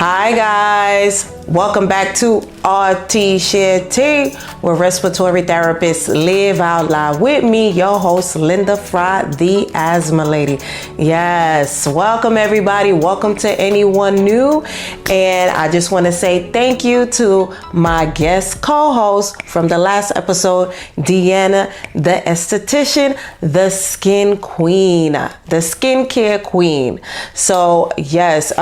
Hi guys, welcome back to RT Share Tea, where respiratory therapists live out loud with me, your host Linda Fry, the Asthma Lady. Yes, welcome everybody, welcome to anyone new, and I just want to say thank you to my guest co-host from the last episode, Deanna, the esthetician, the skin queen, the skincare queen. So yes,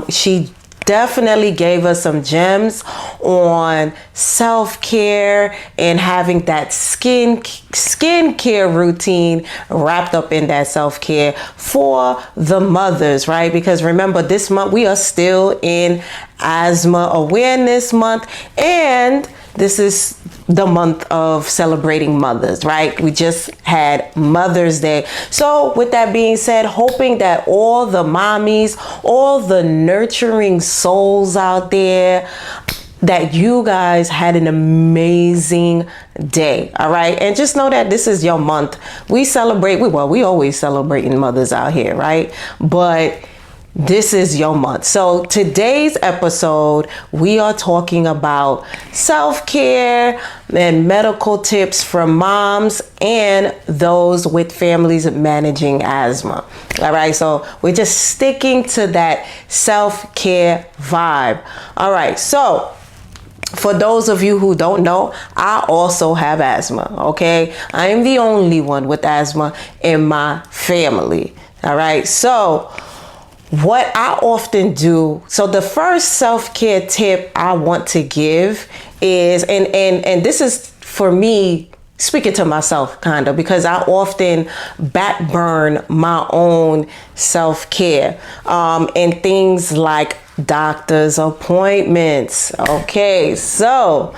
she definitely gave us some gems on self-care and having that skincare routine wrapped up in that self-care for the mothers, right? Because remember, this month we are still in Asthma Awareness Month, and this is the month of celebrating mothers, right? We just had Mother's Day. So with that being said, hoping that all the mommies, all the nurturing souls out there, that you guys had an amazing day. All right. And just know that this is your month. We celebrate, we always celebrating mothers out here, right? But this is your month. So today's episode, we are talking about self-care and medical tips from moms and those with families managing asthma. All right. So we're just sticking to that self-care vibe. All right. So for those of you who don't know, I also have asthma. Okay. I am the only one with asthma in my family. All right. So what I often do, so the first self-care tip I want to give is, and this is for me, speaking to myself kind of, because I often backburn my own self-care, and things like doctor's appointments. Okay, so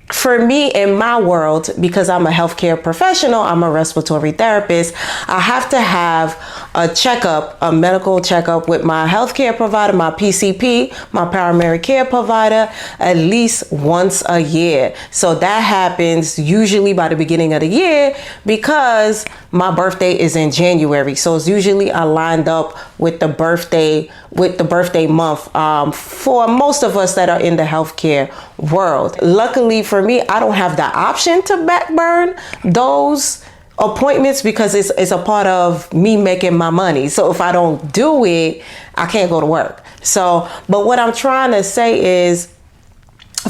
for me, in my world, because I'm a healthcare professional, I'm a respiratory therapist, I have to have a checkup, a medical checkup with my healthcare provider, my PCP, my primary care provider, at least once a year. So that happens usually by the beginning of the year because my birthday is in January. So it's usually aligned up with the birthday month for most of us that are in the healthcare world. Luckily for me, I don't have the option to backburn those appointments because it's a part of me making my money. So if I don't do it, I can't go to work. So, but what I'm trying to say is,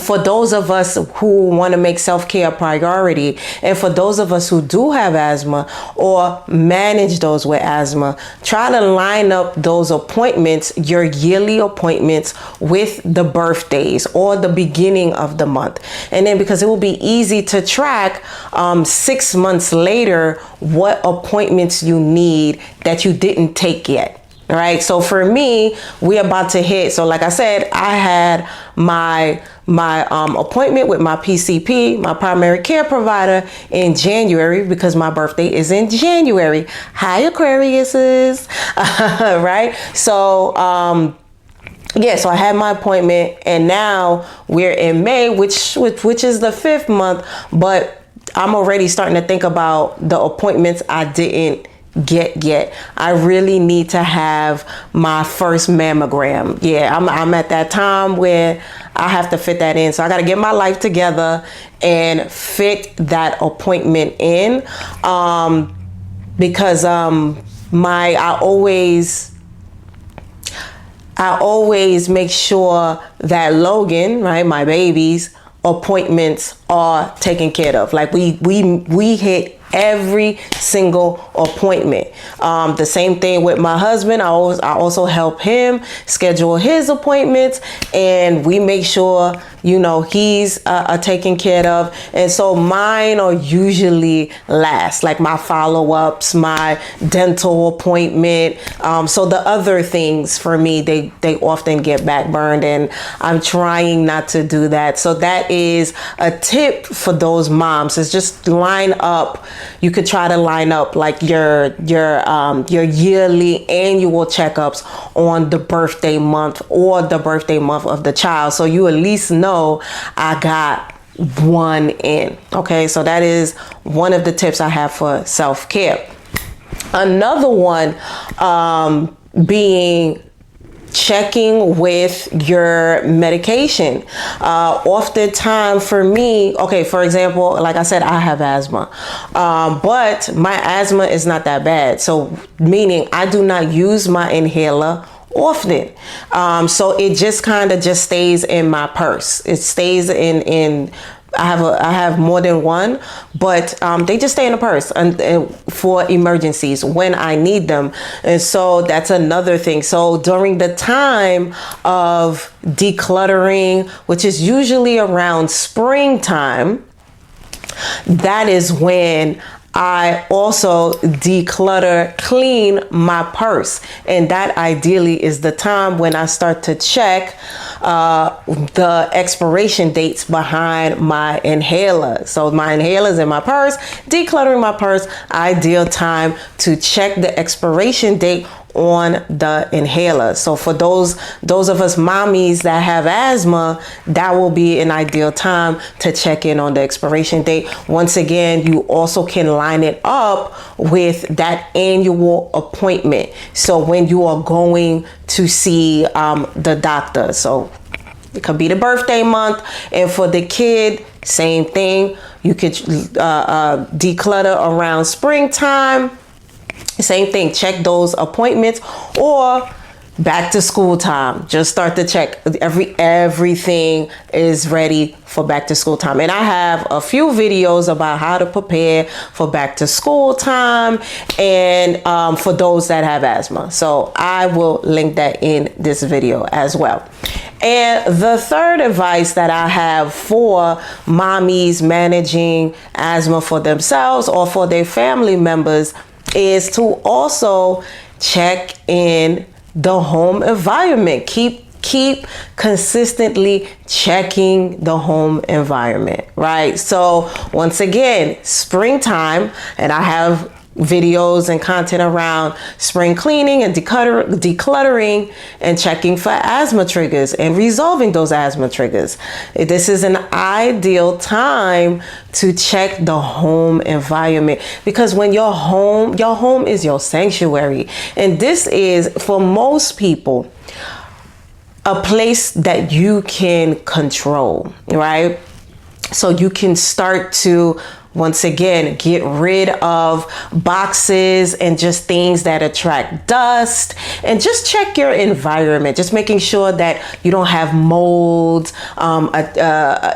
for those of us who want to make self-care a priority, and for those of us who do have asthma or manage those with asthma, try to line up those appointments, your yearly appointments, with the birthdays or the beginning of the month. And then, because it will be easy to track 6 months later what appointments you need that you didn't take yet. All right. So for me, we're about to hit. So like I said, I had my appointment with my PCP, my primary care provider, in January because my birthday is in January. Hi, Aquariuses. Right. So, so I had my appointment, and now we're in May, which is the 5th month, but I'm already starting to think about the appointments I didn't get yet. I really need to have my first mammogram. Yeah, I'm at that time where I have to fit that in. So I got to get my life together and fit that appointment in, because I always make sure that Logan, right, my baby's appointments are taken care of. Like we hit every single appointment. The same thing with my husband. I also help him schedule his appointments, and we make sure, he's taken care of. And so mine are usually last, like my follow-ups, my dental appointment. So the other things for me, they often get backburned, and I'm trying not to do that. So that is a tip for those moms, is just line up. You could try to line up like your yearly annual checkups on the birthday month or the birthday month of the child. So you at least know I got one in. Okay. So that is one of the tips I have for self-care. Another one, being checking with your medication. Oftentimes for me, okay, for example, like I said, I have asthma, but my asthma is not that bad. So meaning I do not use my inhaler often. So it just kind of just stays in my purse. It stays in I have more than one, but they just stay in the purse and for emergencies when I need them. And so that's another thing. So during the time of decluttering, which is usually around springtime, that is when I also clean my purse. And that ideally is the time when I start to check the expiration dates behind my inhaler. So my inhaler's in my purse, decluttering my purse, ideal time to check the expiration date on the inhaler. So for those of us mommies that have asthma, that will be an ideal time to check in on the expiration date. Once again, you also can line it up with that annual appointment. So when you are going to see the doctor, so it could be the birthday month, and for the kid, same thing. You could declutter around springtime. Same thing, check those appointments, or back to school time. Just start to check everything is ready for back to school time. And I have a few videos about how to prepare for back to school time and for those that have asthma. So I will link that in this video as well. And the third advice that I have for mommies managing asthma for themselves or for their family members is to also check in the home environment. Keep consistently checking the home environment, right? So once again, springtime, and I have videos and content around spring cleaning and decluttering and checking for asthma triggers and resolving those asthma triggers. This is an ideal time to check the home environment, because when your home is your sanctuary. And this is, for most people, a place that you can control, right? So you can start to, once again, get rid of boxes and just things that attract dust, and just check your environment, just making sure that you don't have mold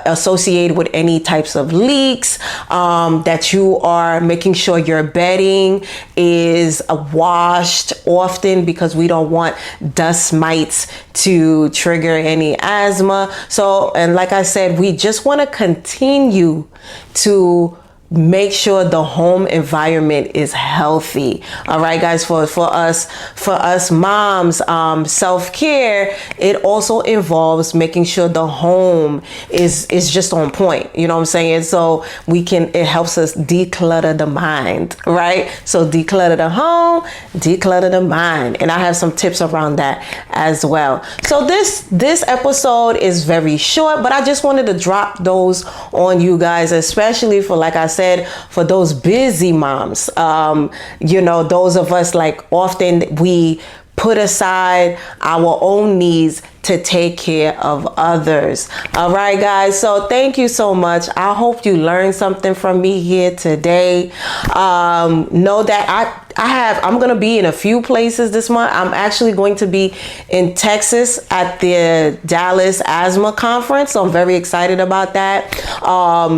associated with any types of leaks, that you are making sure your bedding is washed often, because we don't want dust mites to trigger any asthma. So, and like I said, we just want to continue to make sure the home environment is healthy. All right, guys, for us moms, self-care, it also involves making sure the home is just on point. You know what I'm saying? So it helps us declutter the mind, right? So declutter the home, declutter the mind. And I have some tips around that as well. So this episode is very short, but I just wanted to drop those on you guys, especially for, like I said, for those busy moms. Those of us, like, often we put aside our own needs to take care of others. All right, guys. So thank you so much. I hope you learned something from me here today. Know that I'm going to be in a few places this month. I'm actually going to be in Texas at the Dallas Asthma Conference. So I'm very excited about that.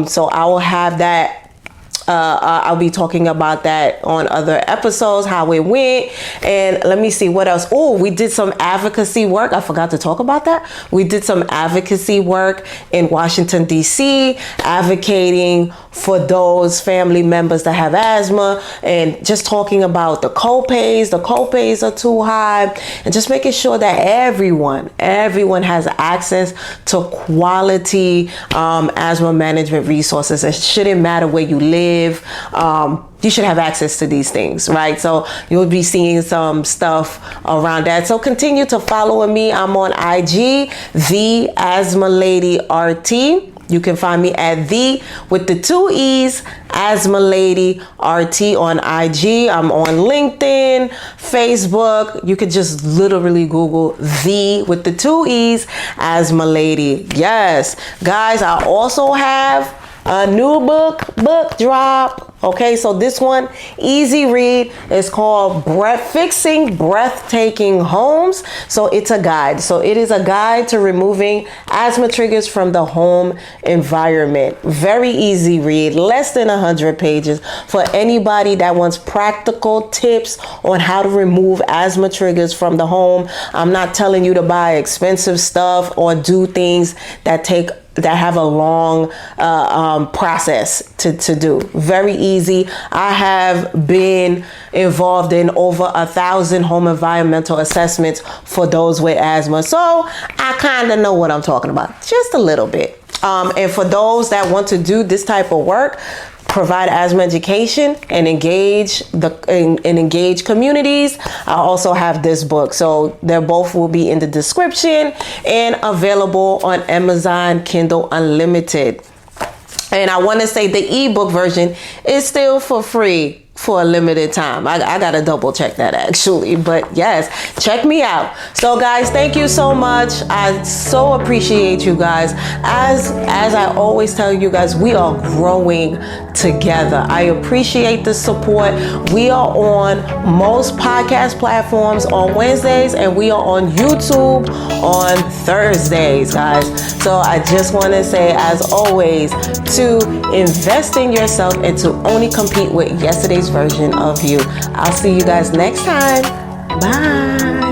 So I will have that. I'll be talking about that on other episodes, how it went. And let me see what else. Oh, we did some advocacy work. I forgot to talk about that. We did some advocacy work in Washington, D.C., advocating for those family members that have asthma, and just talking about the co-pays. The co-pays are too high, and just making sure that everyone has access to quality asthma management resources. It shouldn't matter where you live. You should have access to these things, right? So you'll be seeing some stuff around that. So continue to follow me. I'm on IG, the Asthma Lady RT. You can find me at the with the 2 E's Asthma Lady RT on IG. I'm on LinkedIn, Facebook. You could just literally Google the with the 2 E's Asthma Lady. Yes, guys, I also have a new book drop. Okay, so this one, easy read, is called Fixing Breathtaking Homes. So it's a guide. So it is a guide to removing asthma triggers from the home environment. Very easy read, less than 100 pages for anybody that wants practical tips on how to remove asthma triggers from the home. I'm not telling you to buy expensive stuff or do things that have a long process to do. Very easy. I have been involved in over 1,000 home environmental assessments for those with asthma. So I kind of know what I'm talking about, just a little bit. And for those that want to do this type of work, provide asthma education and engage communities, I also have this book. So they both will be in the description and available on Amazon Kindle Unlimited. And I want to say the ebook version is still for free for a limited time. I gotta double check that actually, but yes, check me out. So guys, thank you so much. I so appreciate you guys. As I always tell you guys, we are growing together. I appreciate the support. We are on most podcast platforms on Wednesdays, and we are on YouTube on Thursdays, guys. So I just want to say, as always, to invest in yourself and to only compete with yesterday's version of you. I'll see you guys next time. Bye.